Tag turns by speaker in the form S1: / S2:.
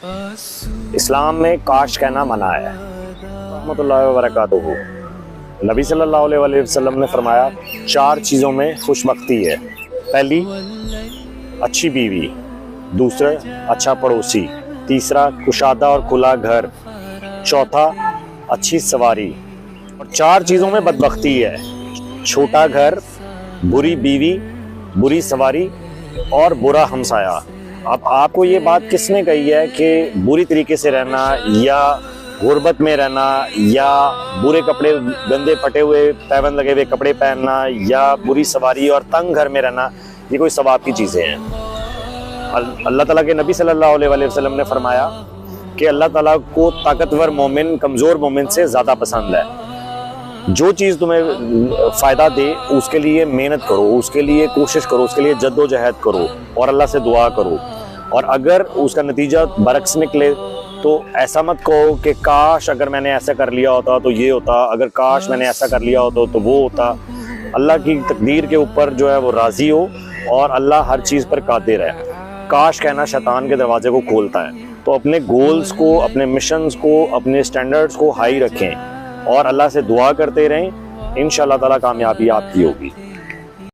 S1: इस्लाम में काश कहना मना है। रहमतुल्लाहि व बरकातुहू। नबी सल्लल्लाहु अलैहि वसल्लम ने फरमाया 4 चीज़ों में खुशबख्ती है। पहली, अच्छी बीवी। दूसरा, अच्छा पड़ोसी। तीसरा, कुशादा और खुला घर। चौथा, अच्छी सवारी। और 4 चीज़ों में बदबख्ती है। छोटा घर, बुरी बीवी, बुरी सवारी और बुरा हमसाया। अब आपको ये बात किसने कही है कि बुरी तरीके से रहना या गुर्बत में रहना या बुरे कपड़े, गंदे फटे हुए पैबंद लगे हुए कपड़े पहनना या बुरी सवारी और तंग घर में रहना, ये कोई सवाब की चीज़ें हैं? अल्लाह ताला के नबी सल्लल्लाहु अलैहि वसल्लम ने फरमाया कि अल्लाह ताला को ताकतवर मोमिन कमज़ोर मोमिन से ज़्यादा पसंद है। जो चीज़ तुम्हें फ़ायदा दे उसके लिए मेहनत करो, उसके लिए कोशिश करो, उसके लिए जद्दोजहद करो और अल्लाह से दुआ करो। और अगर उसका नतीजा बरक्स निकले तो ऐसा मत कहो कि काश अगर मैंने ऐसा कर लिया होता तो ये होता, अगर काश मैंने ऐसा कर लिया होता तो वो होता। अल्लाह की तकदीर के ऊपर जो है वो राज़ी हो और अल्लाह हर चीज़ पर कादिर है। काश कहना शैतान के दरवाजे को खोलता है। तो अपने गोल्स को, अपने मिशंस को, अपने स्टैंडर्ड्स को हाई रखें और अल्लाह से दुआ करते रहें। इंशाअल्लाह ताला कामयाबी आपकी होगी।